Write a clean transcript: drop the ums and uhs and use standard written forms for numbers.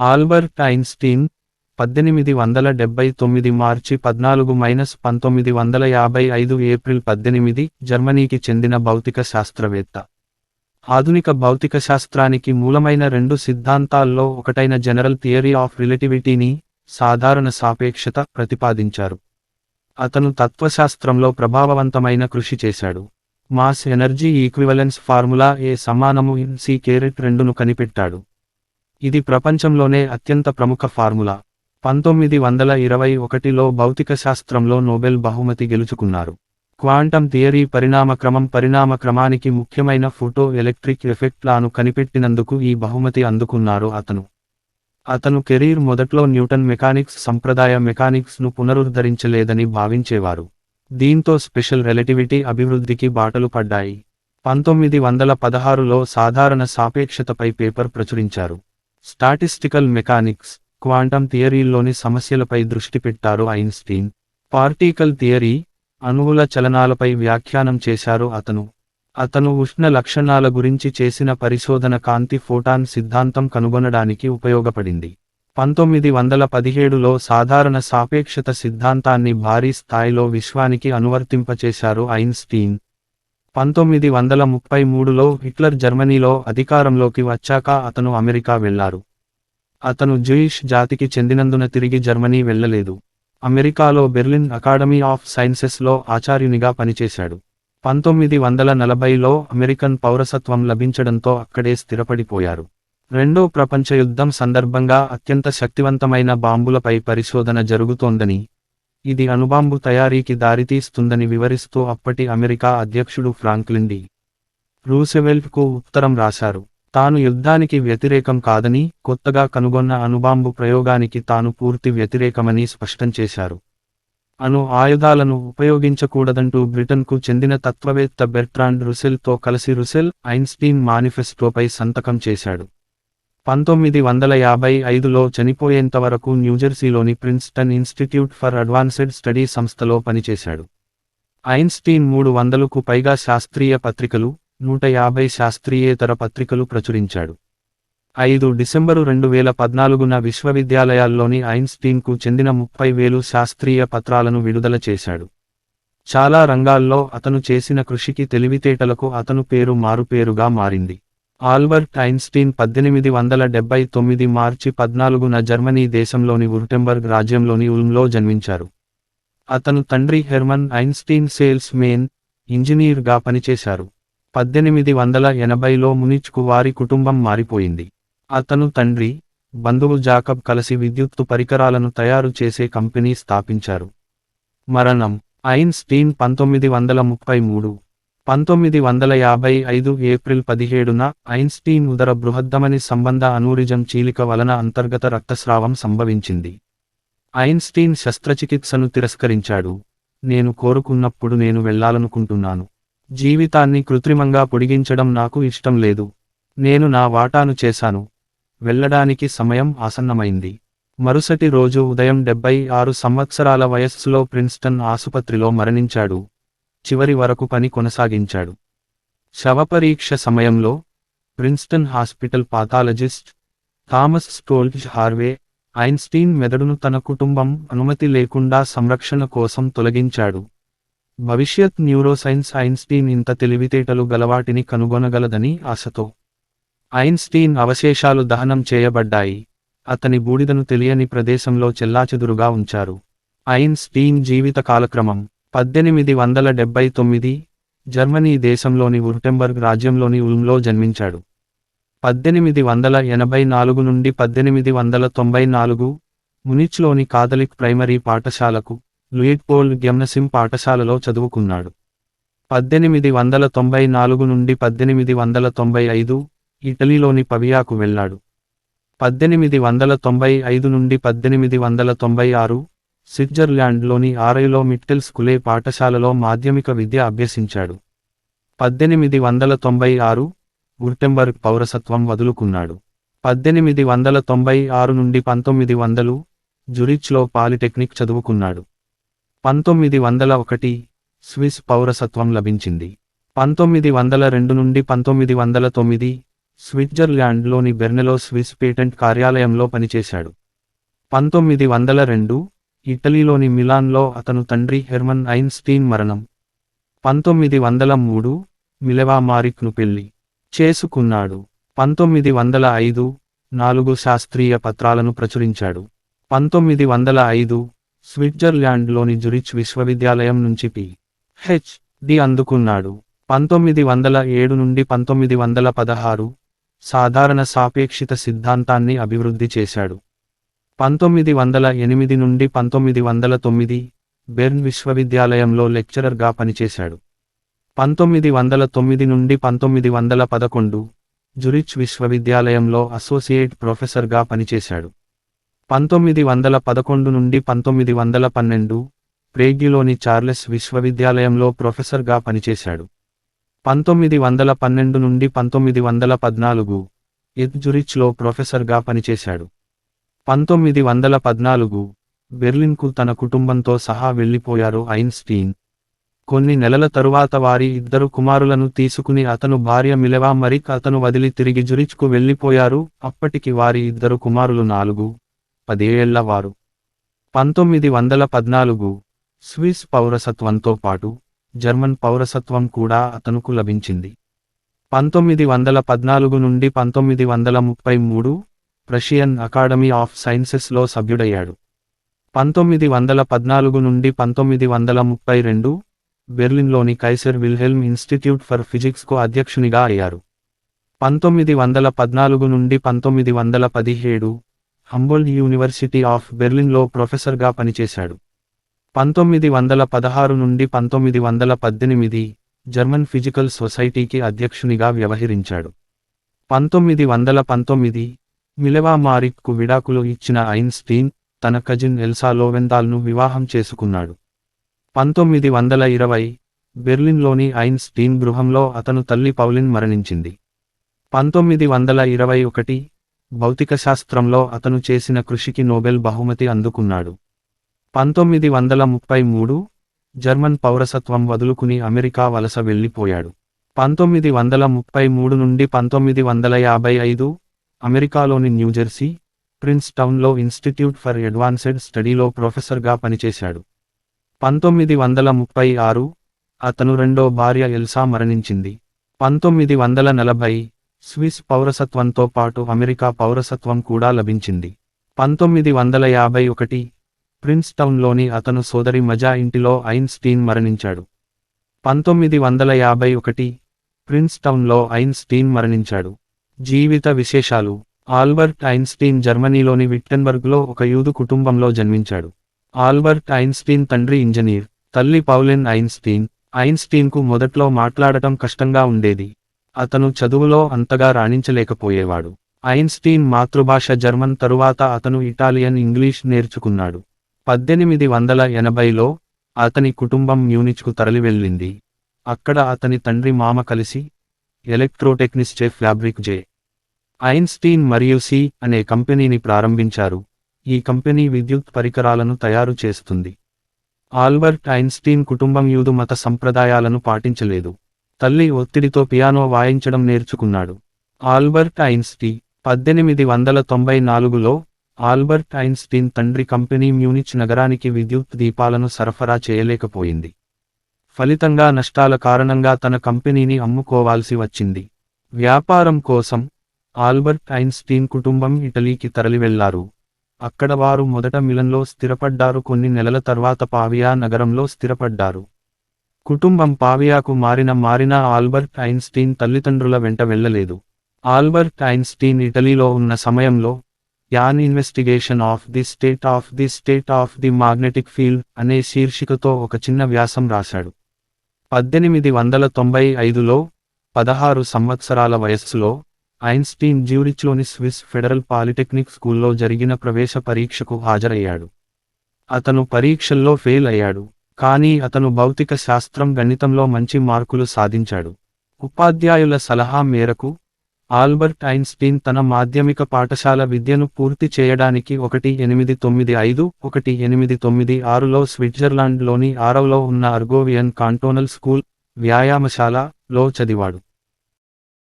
Albert Einstein 1879 మార్చి 14-1955 April 18 జర్మనీకి చెందిన భౌతిక శాస్త్రవేత్త. ఆధునిక భౌతిక శాస్త్రానికి మూలమైన రెండు సిద్ధాంతాల్లో ఒకటైన జనరల్ థియరీ ఆఫ్ రిలేటివిటీని, సాధారణ సాపేక్షత ప్రతిపాదించారు. అతను తత్వశాస్త్రంలో ప్రభావవంతమైన కృషి చేశాడు. మాస్ ఎనర్జీ ఈక్వివలెన్స్ ఫార్ములా mc²2ను కనిపెట్టాడు. ఇది ప్రపంచంలోనే అత్యంత ప్రముఖ ఫార్ములా. 1921లో భౌతిక శాస్త్రంలో నోబెల్ బహుమతి గెలుచుకున్నారు. క్వాంటం థియరీ పరిణామక్రమానికి ముఖ్యమైన ఫోటో ఎలక్ట్రిక్ ఎఫెక్ట్ లాను కనిపెట్టినందుకు ఈ బహుమతి అందుకున్నారు అతను కెరీర్ మొదట్లో న్యూటన్ మెకానిక్స్ సంప్రదాయ మెకానిక్స్ను పునరుద్ధరించలేదని భావించేవారు. దీంతో స్పెషల్ రిలేటివిటీ అభివృద్ధికి బాటలు పడ్డాయి. 1916లో సాధారణ సాపేక్షతపై పేపర్ ప్రచురించారు. స్టాటిస్టికల్ మెకానిక్స్, క్వాంటం థియరీల్లోని సమస్యలపై దృష్టి పెట్టారు ఐన్స్టీన్. పార్టికల్ థియరీ, అణువుల చలనాలపై వ్యాఖ్యానం చేశారు అతను ఉష్ణ లక్షణాల గురించి చేసిన పరిశోధన కాంతి ఫోటాన్ సిద్ధాంతం కనుగొనడానికి ఉపయోగపడింది. 1917లో సాధారణ సాపేక్షత సిద్ధాంతాన్ని భారీ స్థాయిలో విశ్వానికి అనువర్తింపచేశారు ఐన్స్టీన్. 1933లో హిట్లర్ జర్మనీలో అధికారంలోకి వచ్చాక అతను అమెరికా వెళ్లారు. అతను జూయిష్ జాతికి చెందినందున తిరిగి జర్మనీ వెళ్లలేదు. అమెరికాలో బెర్లిన్ అకాడమీ ఆఫ్ సైన్సెస్లో ఆచార్యునిగా పనిచేశాడు. 1940లో అమెరికన్ పౌరసత్వం లభించడంతో అక్కడే స్థిరపడిపోయారు. రెండో ప్రపంచ యుద్ధం సందర్భంగా అత్యంత శక్తివంతమైన బాంబులపై పరిశోధన జరుగుతోందని, ఇది అణుబాంబు తయారీకి దారితీస్తుందని వివరిస్తూ అప్పటి అమెరికా అధ్యక్షుడు ఫ్రాంక్లిన్ డి. రూసెవెల్ట్కు ఉత్తరం రాశారు. తాను యుద్ధానికి వ్యతిరేకం కాదని, కొత్తగా కనుగొన్న అణుబాంబు ప్రయోగానికి తాను పూర్తి వ్యతిరేకమని స్పష్టం చేశారు. అణు ఆయుధాలను ఉపయోగించకూడదంటూ బ్రిటన్కు చెందిన తత్వవేత్త బెర్ట్రాండ్ రుసెల్తో కలిసి రుసెల్, ఐన్స్టీన్ మానిఫెస్టోపై సంతకం చేశాడు. 1955లో చనిపోయేంతవరకు న్యూజెర్సీలోని Princeton Institute for Advanced Study సంస్థలో పనిచేశాడు. ఐన్స్టీన్ 300కు పైగా శాస్త్రీయ పత్రికలు, 150 శాస్త్రీయేతర పత్రికలు ప్రచురించాడు. 5 డిసెంబరు 2014న విశ్వవిద్యాలయాల్లోని ఐన్స్టీన్కు చెందిన 30,000 శాస్త్రీయ పత్రాలను విడుదల చేశాడు. చాలా రంగాల్లో అతను చేసిన కృషికి తెలివితేటలకు అతను పేరు మారుపేరుగా మారింది. ఆల్బర్ట్ ఐన్స్టీన్ 1879 మార్చి 14న జర్మనీ దేశంలోని వుర్టెంబర్గ్ రాజ్యంలోని ఉల్మ్లో జన్మించారు. అతను తండ్రి హెర్మన్ ఐన్స్టీన్ సేల్స్ మెన్, ఇంజనీర్గా పనిచేశారు. 1880లో మునిచ్కు వారి కుటుంబం మారిపోయింది. అతను తండ్రి, బంధువు జాకబ్ కలిసి విద్యుత్తు పరికరాలను తయారు చేసే కంపెనీ స్థాపించారు. మరణం ఐన్స్టీన్ 1933. 1955 ఏప్రిల్ 17న ఐన్స్టీన్ ఉదర బృహద్దమని సంబంధ అనూరిజం చీలిక వలన అంతర్గత రక్తస్రావం సంభవించింది. ఐన్స్టీన్ శస్త్రచికిత్సను తిరస్కరించాడు. నేను కోరుకున్నప్పుడు నేను వెళ్లాలనుకుంటున్నాను. జీవితాన్ని కృత్రిమంగా పొడిగించడం నాకు ఇష్టం లేదు. నేను నా వాటాను చేశాను. వెళ్లడానికి సమయం ఆసన్నమైంది. మరుసటి రోజు ఉదయం 76 సంవత్సరాల వయస్సులో ప్రిన్స్టన్ ఆసుపత్రిలో మరణించాడు. చివరి వరకు పని కొనసాగించాడు. శవపరీక్ష సమయంలో Princeton hospital pathologist Thomas Stoltz Harvey, Einstein మెదడును తన కుటుంబం అనుమతి లేకుండా సంరక్షణ కోసం తొలగించాడు. భవిష్యత్ న్యూరోసైన్స్ ఐన్స్టీన్ ఇంత తెలివితేటలు గలవాటిని కనుగొనగలదని ఆశతో. ఐన్స్టీన్ అవశేషాలు దహనం చేయబడ్డాయి. అతని బూడిదను తెలియని ప్రదేశంలో చెల్లాచెదురుగా ఉంచారు. ఐన్స్టీన్ జీవిత కాలక్రమం 1879 జర్మనీ దేశంలోని వుర్టెంబర్గ్ రాజ్యంలోని ఉల్మ్లో జన్మించాడు. 1884 నుండి 1894 మునిచ్లోని కాథలిక్ ప్రైమరీ పాఠశాలకు, లూయిట్పోల్డ్ గెమ్నసిమ్ పాఠశాలలో చదువుకున్నాడు. 1894 నుండి 1895 ఇటలీలోని పవియాకు వెళ్లాడు. 1895 నుండి 1896 స్విట్జర్లాండ్లోని ఆరైలో మిట్టెల్ స్కూలే పాఠశాలలో మాధ్యమిక విద్య అభ్యసించాడు. 1896 వుర్టెంబర్గ్ పౌరసత్వం వదులుకున్నాడు. 1896 నుండి 1900 జురిచ్లో పాలిటెక్నిక్ చదువుకున్నాడు. 1901 స్విస్ పౌరసత్వం లభించింది. 1902 నుండి 1909 స్విట్జర్లాండ్లోని బెర్నెలో స్విస్ పేటెంట్ కార్యాలయంలో పనిచేశాడు. 1902 ఇటలీలోని మిలాన్లో అతను తండ్రి హెర్మన్ ఐన్స్టీన్ మరణం. 1903 మిలెవా మారిక్ను పెళ్లి చేసుకున్నాడు. 1905 4 శాస్త్రీయ పత్రాలను ప్రచురించాడు. 1905 స్విట్జర్లాండ్లోని జురిచ్ విశ్వవిద్యాలయం నుంచి Ph.D. అందుకున్నాడు. 1907 నుండి 1916 సాధారణ సాపేక్షిత సిద్ధాంతాన్ని అభివృద్ధి చేశాడు. 1908 నుండి 1909 బెర్న్ విశ్వవిద్యాలయంలో లెక్చరర్గా పనిచేశాడు. 1909 నుండి 1911 జురిచ్ విశ్వవిద్యాలయంలో అసోసియేట్ ప్రొఫెసర్గా పనిచేశాడు. 1911 నుండి 1912 ప్రేగ్యులోని చార్లెస్ విశ్వవిద్యాలయంలో ప్రొఫెసర్గా పనిచేశాడు. 1912 నుండి 1914 జురిచ్లో ప్రొఫెసర్గా పనిచేశాడు. 1914 బెర్లిన్కు తన కుటుంబంతో సహా వెళ్లిపోయారు ఐన్స్టీన్. కొన్ని నెలల తరువాత వారి 2 కుమారులను తీసుకుని అతను భార్య మిలెవా మరిక్ అతను వదిలి తిరిగి జురిచ్కు వెళ్లిపోయారు. అప్పటికి వారి 2 కుమారులు 4-10 ఏళ్ల వారు. 1914 స్విస్ పౌరసత్వంతో పాటు జర్మన్ పౌరసత్వం కూడా అతనుకు లభించింది. 1914 నుండి 1933 రష్యన్ అకాడమీ ఆఫ్ సైన్సెస్లో సభ్యుడయ్యాడు. 1914 నుండి 1932 బెర్లిన్లోని కైసర్ విల్హెల్మ్ ఇన్స్టిట్యూట్ ఫర్ ఫిజిక్స్కు అధ్యక్షునిగా అయ్యారు. 1914 నుండి 1917 హంబోల్ట్ యూనివర్సిటీ ఆఫ్ బెర్లిన్లో ప్రొఫెసర్గా పనిచేశాడు. 1916 నుండి 1918 జర్మన్ ఫిజికల్ సొసైటీకి అధ్యక్షునిగా వ్యవహరించాడు. 1919 మిలెవా మారిక్కు విడాకులు ఇచ్చిన ఐన్స్టీన్ తన కజిన్ ఎల్సా లోవెందాల్ను వివాహం చేసుకున్నాడు. 1920 బెర్లిన్లోని ఐన్స్టీన్ గృహంలో అతను తల్లి పౌలిన్ మరణించింది. 1921 భౌతికశాస్త్రంలో అతను చేసిన కృషికి నోబెల్ బహుమతి అందుకున్నాడు. 1933 జర్మన్ పౌరసత్వం వదులుకుని అమెరికా వలస వెళ్లిపోయాడు. 1933 నుండి 1955 అమెరికాలోని న్యూజెర్సీ, ప్రిన్స్ టౌన్లో ఇన్స్టిట్యూట్ ఫర్ అడ్వాన్స్డ్ స్టడీలో ప్రొఫెసర్గా పనిచేశాడు. 1936 అతను రెండో భార్య ఎల్సా మరణించింది. 1940 స్విస్ పౌరసత్వంతో పాటు అమెరికా పౌరసత్వం కూడా లభించింది. 1951 ప్రిన్స్ టౌన్లోని అతను సోదరి మజా ఇంటిలో ఐన్స్టీన్ మరణించాడు. 1951 ప్రిన్స్ టౌన్లో ఐన్స్టీన్ మరణించాడు. జీవిత విశేషాలు. ఆల్బర్ట్ ఐన్స్టీన్ జర్మనీలోని విట్టెన్బర్గ్లో ఒక యూదు కుటుంబంలో జన్మించాడు. ఆల్బర్ట్ ఐన్స్టీన్ తండ్రి ఇంజనీర్, తల్లి పౌలిన్ ఐన్స్టీన్. ఐన్స్టీన్కు మొదట్లో మాట్లాడటం కష్టంగా ఉండేది. అతను చదువులో అంతగా రాణించలేకపోయేవాడు. ఐన్స్టీన్ మాతృభాష జర్మన్ తరువాత అతను ఇటాలియన్ ఇంగ్లీష్ నేర్చుకున్నాడు. 1880లో అతని కుటుంబం మ్యూనిచ్కు తరలివెళ్ళింది. అక్కడ అతని తండ్రి మామ కలిసి ఎలక్ట్రోటెక్నిస్చే ఫ్యాబ్రిక్ జె. ఐన్స్టీన్ మరియు సి అనే కంపెనీని ప్రారంభించారు. ఈ కంపెనీ విద్యుత్ పరికరాలను తయారు చేస్తుంది. ఆల్బర్ట్ ఐన్స్టీన్ కుటుంబం యూదు మత సంప్రదాయాలను పాటించలేదు. తల్లి ఒత్తిడితో పియానో వాయించడం నేర్చుకున్నాడు. ఆల్బర్ట్ ఐన్స్టీన్ 1894లో ఆల్బర్ట్ ఐన్స్టీన్ తండ్రి కంపెనీ మ్యూనిచ్ నగరానికి విద్యుత్ దీపాలను సరఫరా చేయలేకపోయింది. ఫలితంగా నష్టాల కారణంగా తన కంపెనీని అమ్ముకోవాల్సి వచ్చింది. వ్యాపారం కోసం ఆల్బర్ట్ ఐన్స్టీన్ కుటుంబం ఇటలీకి తరలివెళ్లారు. అక్కడ వారు మొదట మిలన్లో స్థిరపడ్డారు. కొన్ని నెలల తర్వాత పావియా నగరంలో స్థిరపడ్డారు. కుటుంబం పావియాకు మారిన ఆల్బర్ట్ ఐన్స్టీన్ తల్లిదండ్రుల వెంట వెళ్లలేదు. ఆల్బర్ట్ ఐన్స్టీన్ ఇటలీలో ఉన్న సమయంలో an investigation of the state of the magnetic field అనే శీర్షికతో ఒక చిన్న వ్యాసం రాశాడు. 1895లో 16 సంవత్సరాల వయస్సులో ఐన్స్టీన్ జ్యూరిచ్లోని స్విస్ ఫెడరల్ పాలిటెక్నిక్ స్కూల్లో జరిగిన ప్రవేశ పరీక్షకు హాజరయ్యాడు. అతను పరీక్షల్లో ఫెయిల్ అయ్యాడు. కానీ అతను భౌతిక శాస్త్రం గణితంలో మంచి మార్కులు సాధించాడు. ఉపాధ్యాయుల సలహా మేరకు ఆల్బర్ట్ ఐన్స్టీన్ తన మాధ్యమిక పాఠశాల విద్యను పూర్తి చేయడానికి 1895-1896లో స్విట్జర్లాండ్లోని ఆరవ్లో ఉన్న అర్గోవియన్ కాంటోనల్ స్కూల్, వ్యాయామశాల లో చదివాడు.